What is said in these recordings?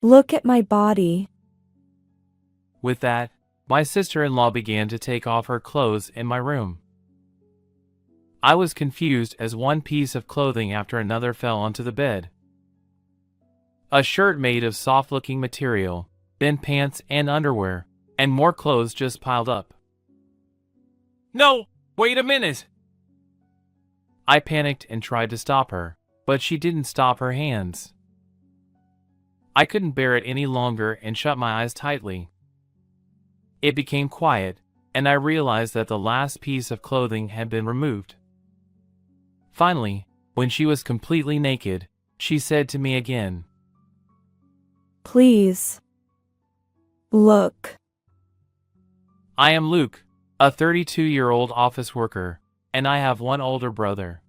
Look at my body. With that, my sister-in-law began to take off her clothes in my room. I was confused as one piece of clothing after another fell onto the bed. A shirt made of soft-looking material, then pants and underwear, and more clothes just piled up. "No, wait a minute!" I panicked and tried to stop her, but she didn't stop her hands. I couldn't bear it any longer and shut my eyes tightly. It became quiet, and I realized that the last piece of clothing had been removed. Finally, when she was completely naked, she said to me again, Please. Look. "I am Luke, a 32-year-old office worker, and I have one older brother.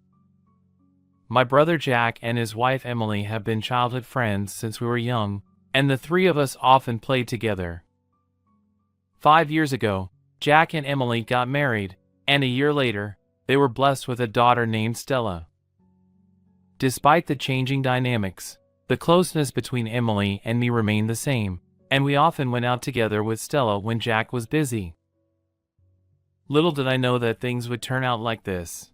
My brother Jack and his wife Emily have been childhood friends since we were young, and the three of us often played together. 5 years ago, Jack and Emily got married, and a year later, they were blessed with a daughter named Stella. Despite the changing dynamics, the closeness between Emily and me remained the same, and we often went out together with Stella when Jack was busy. Little did I know that things would turn out like this.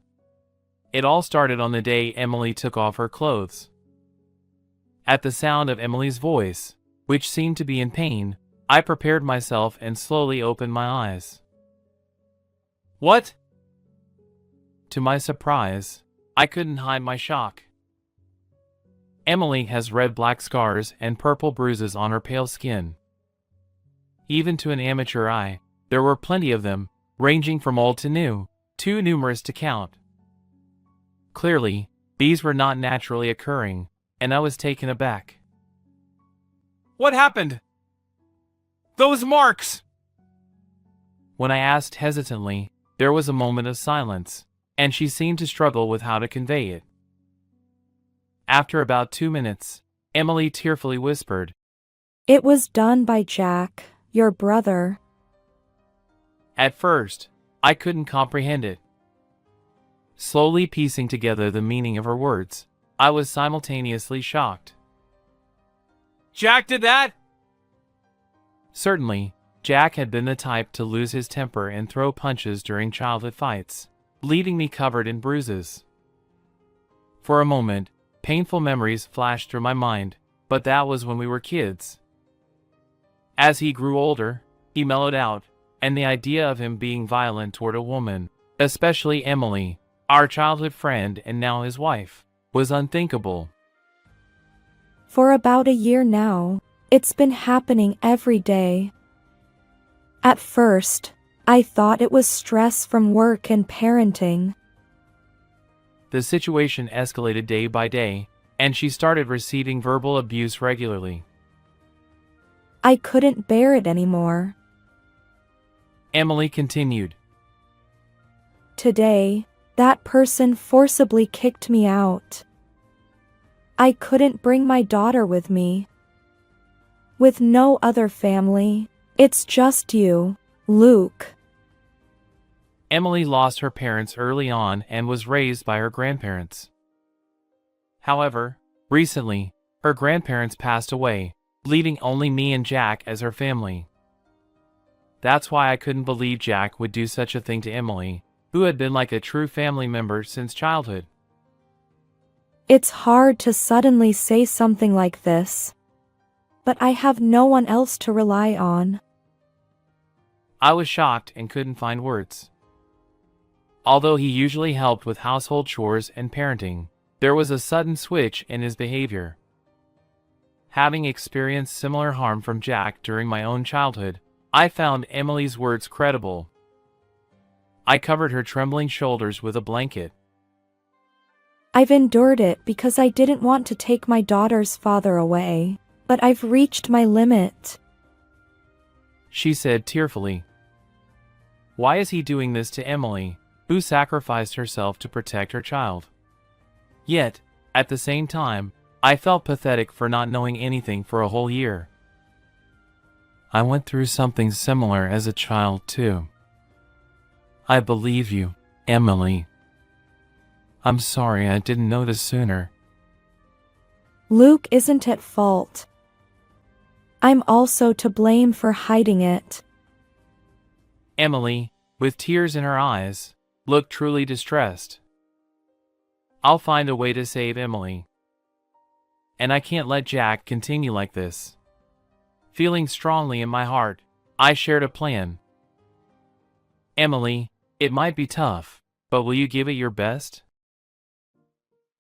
It all started on the day Emily took off her clothes. At the sound of Emily's voice, which seemed to be in pain, I prepared myself and slowly opened my eyes. "What?" To my surprise, I couldn't hide my shock. Emily has red-black scars and purple bruises on her pale skin. Even to an amateur eye, there were plenty of them, ranging from old to new, too numerous to count. Clearly, these were not naturally occurring, and I was taken aback. "What happened? Those marks!" When I asked hesitantly, there was a moment of silence, and she seemed to struggle with how to convey it. After about 2 minutes, Emily tearfully whispered, It was done by Jack, your brother. At first, I couldn't comprehend it. Slowly piecing together the meaning of her words, I was simultaneously shocked. "Jack did that?" Certainly, Jack had been the type to lose his temper and throw punches during childhood fights, leaving me covered in bruises. For a moment, painful memories flashed through my mind, but that was when we were kids. As he grew older, he mellowed out, and the idea of him being violent toward a woman, especially Emily, our childhood friend and now his wife, was unthinkable. For about a year now, it's been happening every day. At first, I thought it was stress from work and parenting. The situation escalated day by day, and she started receiving verbal abuse regularly. I couldn't bear it anymore. Emily continued. Today, that person forcibly kicked me out. I couldn't bring my daughter with me. With no other family, it's just you, Luke. Emily lost her parents early on and was raised by her grandparents. However, recently, her grandparents passed away, leaving only me and Jack as her family. That's why I couldn't believe Jack would do such a thing to Emily, who had been like a true family member since childhood. It's hard to suddenly say something like this, but I have no one else to rely on. I was shocked and couldn't find words. Although he usually helped with household chores and parenting, there was a sudden switch in his behavior. Having experienced similar harm from Jack during my own childhood, I found Emily's words credible. I covered her trembling shoulders with a blanket. I've endured it because I didn't want to take my daughter's father away, but I've reached my limit, she said tearfully. Why is he doing this to Emily, who sacrificed herself to protect her child? Yet, at the same time, I felt pathetic for not knowing anything for a whole year. I went through something similar as a child too. I believe you, Emily. I'm sorry I didn't notice sooner. Luke isn't at fault. I'm also to blame for hiding it. Emily, with tears in her eyes, looked truly distressed. I'll find a way to save Emily. And I can't let Jack continue like this. Feeling strongly in my heart, I shared a plan. Emily, it might be tough, but will you give it your best?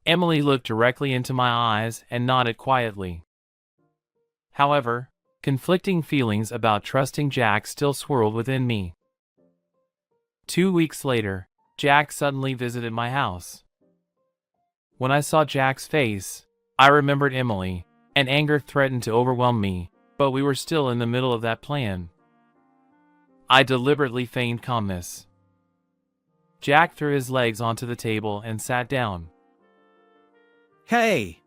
Emily looked directly into my eyes and nodded quietly. However, conflicting feelings about trusting Jack still swirled within me. 2 weeks later, Jack suddenly visited my house. When I saw Jack's face, I remembered Emily, and anger threatened to overwhelm me, but we were still in the middle of that plan. I deliberately feigned calmness. Jack threw his legs onto the table and sat down. Hey!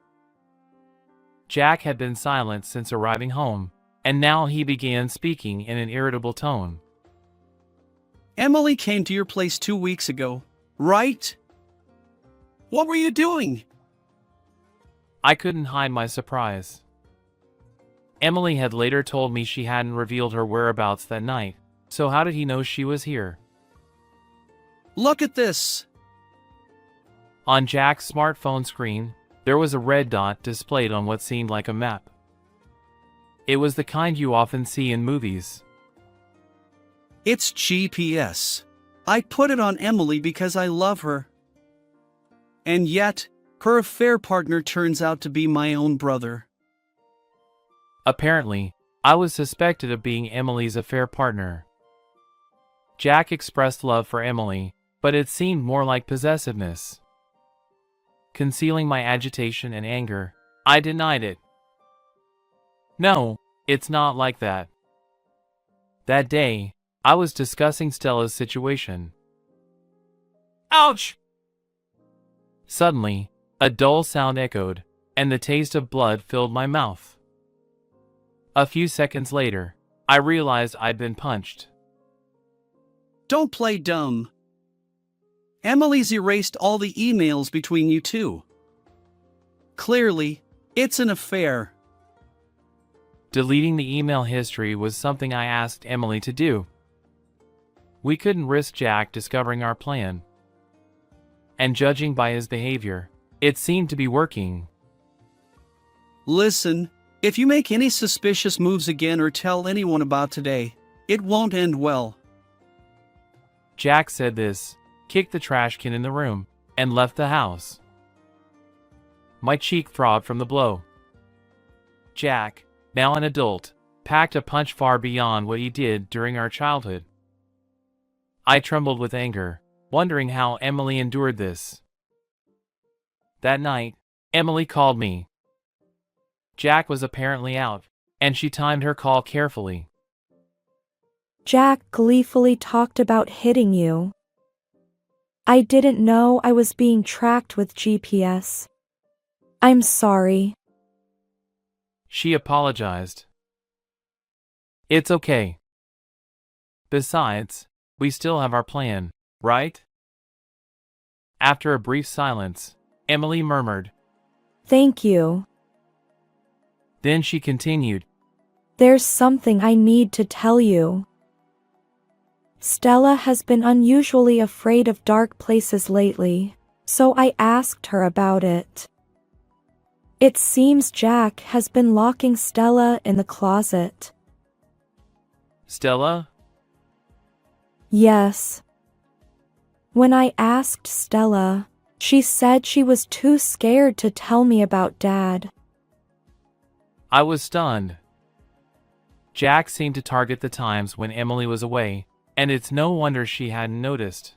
Jack had been silent since arriving home, and now he began speaking in an irritable tone. Emily came to your place 2 weeks ago, right? What were you doing? I couldn't hide my surprise. Emily had later told me she hadn't revealed her whereabouts that night, so how did he know she was here? Look at this! On Jack's smartphone screen, there was a red dot displayed on what seemed like a map. It was the kind you often see in movies. It's GPS. I put it on Emily because I love her. And yet, her affair partner turns out to be my own brother. Apparently, I was suspected of being Emily's affair partner. Jack expressed love for Emily, but it seemed more like possessiveness. Concealing my agitation and anger, I denied it. No, it's not like that. That day, I was discussing Stella's situation. Ouch! Suddenly, a dull sound echoed, and the taste of blood filled my mouth. A few seconds later, I realized I'd been punched. Don't play dumb. Emily's erased all the emails between you two. Clearly, it's an affair. Deleting the email history was something I asked Emily to do. We couldn't risk Jack discovering our plan. And judging by his behavior, it seemed to be working. Listen, if you make any suspicious moves again or tell anyone about today, it won't end well. Jack said this, kicked the trash can in the room, and left the house. My cheek throbbed from the blow. Jack, now an adult, packed a punch far beyond what he did during our childhood. I trembled with anger, wondering how Emily endured this. That night, Emily called me. Jack was apparently out, and she timed her call carefully. Jack gleefully talked about hitting you. I didn't know I was being tracked with GPS. I'm sorry. She apologized. It's okay. Besides, we still have our plan, right? After a brief silence, Emily murmured. Thank you. Then she continued. There's something I need to tell you. Stella has been unusually afraid of dark places lately, so I asked her about it. It seems Jack has been locking Stella in the closet. Stella? Yes. When I asked Stella, she said she was too scared to tell me about Dad. I was stunned. Jack seemed to target the times when Emily was away, and it's no wonder she hadn't noticed.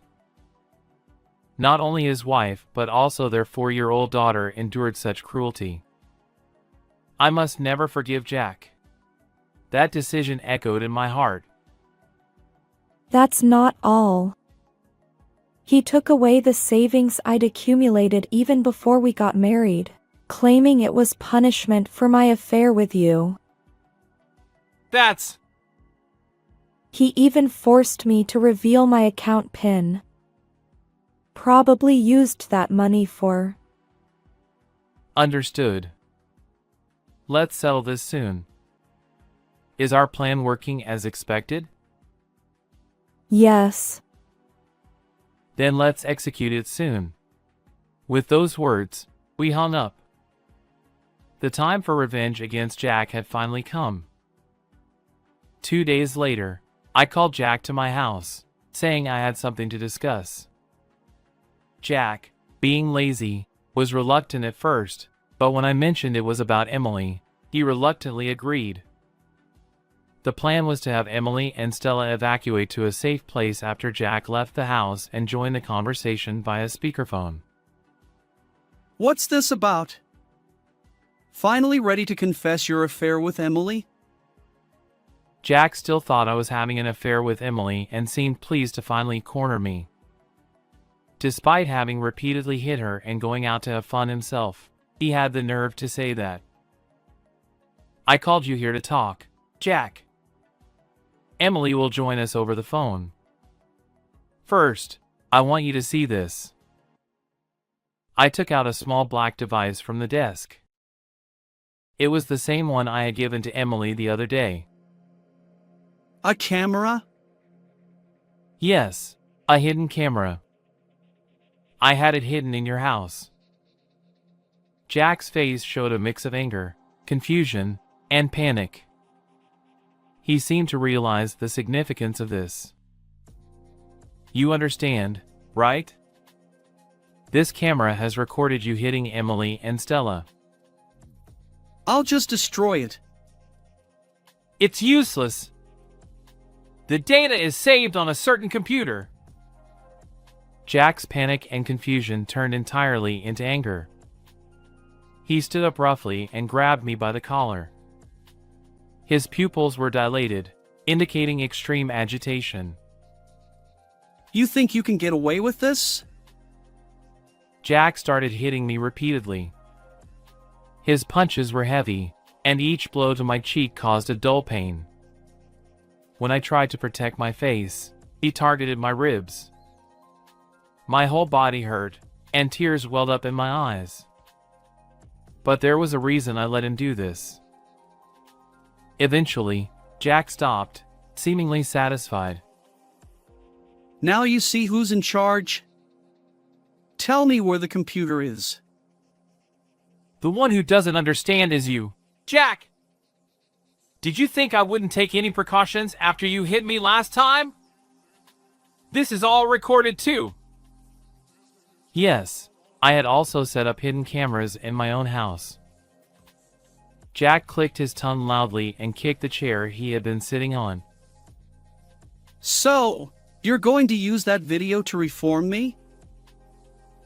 Not only his wife, but also their 4-year-old daughter endured such cruelty. I must never forgive Jack. That decision echoed in my heart. That's not all. He took away the savings I'd accumulated even before we got married, claiming it was punishment for my affair with you. That's... He even forced me to reveal my account PIN. Probably used that money for... Understood. Let's settle this soon. Is our plan working as expected? Yes. Then let's execute it soon. With those words, we hung up. The time for revenge against Jack had finally come. 2 days later, I called Jack to my house, saying I had something to discuss. Jack, being lazy, was reluctant at first, but when I mentioned it was about Emily, he reluctantly agreed. The plan was to have Emily and Stella evacuate to a safe place after Jack left the house and join the conversation via speakerphone. What's this about? Finally ready to confess your affair with Emily? Jack still thought I was having an affair with Emily and seemed pleased to finally corner me. Despite having repeatedly hit her and going out to have fun himself, he had the nerve to say that. I called you here to talk, Jack. Emily will join us over the phone. First, I want you to see this. I took out a small black device from the desk. It was the same one I had given to Emily the other day. A camera? Yes, a hidden camera. I had it hidden in your house. Jack's face showed a mix of anger, confusion, and panic. He seemed to realize the significance of this. You understand, right? This camera has recorded you hitting Emily and Stella. I'll just destroy it. It's useless. The data is saved on a certain computer. Jack's panic and confusion turned entirely into anger. He stood up roughly and grabbed me by the collar. His pupils were dilated, indicating extreme agitation. You think you can get away with this? Jack started hitting me repeatedly. His punches were heavy, and each blow to my cheek caused a dull pain. When I tried to protect my face, he targeted my ribs. My whole body hurt, and tears welled up in my eyes. But there was a reason I let him do this. Eventually, Jack stopped, seemingly satisfied. Now you see who's in charge? Tell me where the computer is. The one who doesn't understand is you, Jack! Did you think I wouldn't take any precautions after you hit me last time? This is all recorded too. Yes, I had also set up hidden cameras in my own house. Jack clicked his tongue loudly and kicked the chair he had been sitting on. So, you're going to use that video to reform me?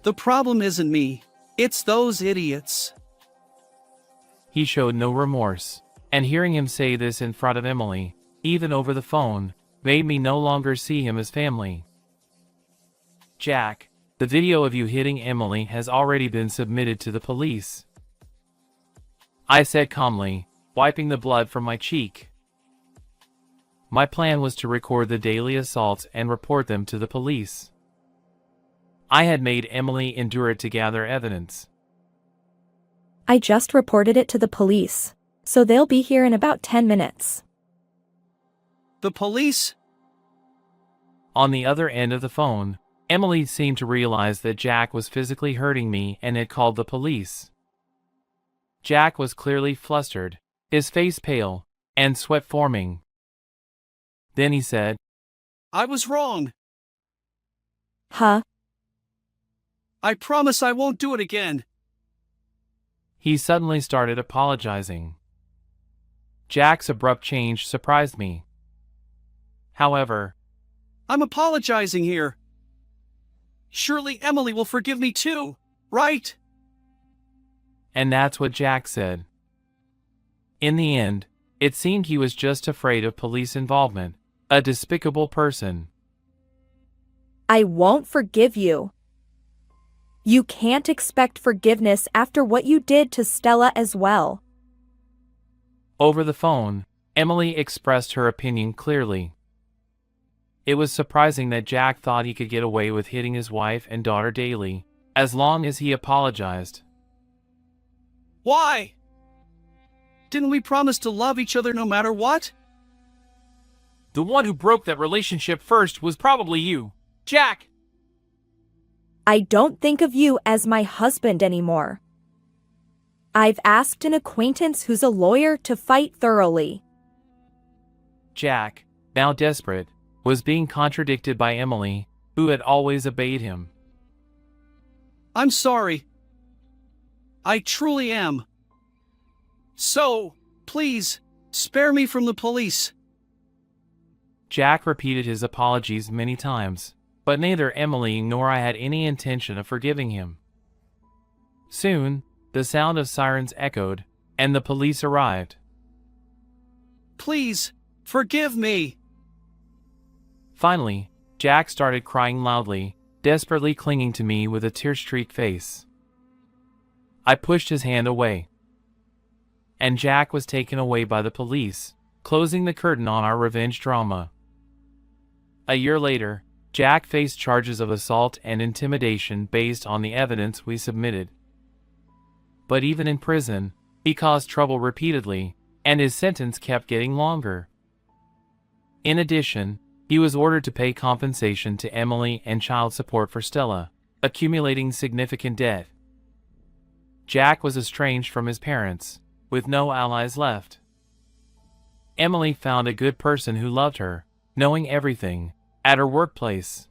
The problem isn't me, it's those idiots. He showed no remorse, and hearing him say this in front of Emily, even over the phone, made me no longer see him as family. Jack, the video of you hitting Emily has already been submitted to the police. I said calmly, wiping the blood from my cheek. My plan was to record the daily assaults and report them to the police. I had made Emily endure it to gather evidence. I just reported it to the police, so they'll be here in about 10 minutes. The police? On the other end of the phone, Emily seemed to realize that Jack was physically hurting me and had called the police. Jack was clearly flustered, his face pale, and sweat forming. Then he said, I was wrong. Huh? I promise I won't do it again. He suddenly started apologizing. Jack's abrupt change surprised me. However, I'm apologizing here. Surely Emily will forgive me too, right? and that's what Jack said. In the end, it seemed he was just afraid of police involvement, a despicable person. I won't forgive you. You can't expect forgiveness after what you did to Stella as well. Over the phone, Emily expressed her opinion clearly. It was surprising that Jack thought he could get away with hitting his wife and daughter daily, as long as he apologized. Why? Didn't we promise to love each other no matter what? The one who broke that relationship first was probably you, Jack. I don't think of you as my husband anymore. I've asked an acquaintance who's a lawyer to fight thoroughly. Jack, now desperate, was being contradicted by Emily, who had always obeyed him. I'm sorry. I truly am. So, please, spare me from the police. Jack repeated his apologies many times, but neither Emily nor I had any intention of forgiving him. Soon, the sound of sirens echoed, and the police arrived. Please, forgive me. Finally, Jack started crying loudly, desperately clinging to me with a tear-streaked face. I pushed his hand away, and Jack was taken away by the police, closing the curtain on our revenge drama. A year later, Jack faced charges of assault and intimidation based on the evidence we submitted. But even in prison, he caused trouble repeatedly, and his sentence kept getting longer. In addition, he was ordered to pay compensation to Emily and child support for Stella, accumulating significant debt. Jack was estranged from his parents, with no allies left. Emily found a good person who loved her, knowing everything, at her workplace.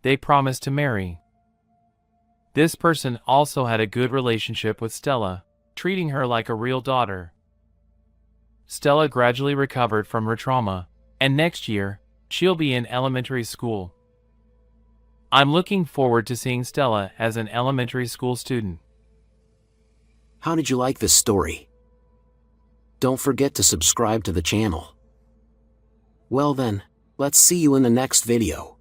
They promised to marry. This person also had a good relationship with Stella, treating her like a real daughter. Stella gradually recovered from her trauma, and next year, she'll be in elementary school. I'm looking forward to seeing Stella as an elementary school student. How did you like this story? Don't forget to subscribe to the channel. Well then, let's see you in the next video.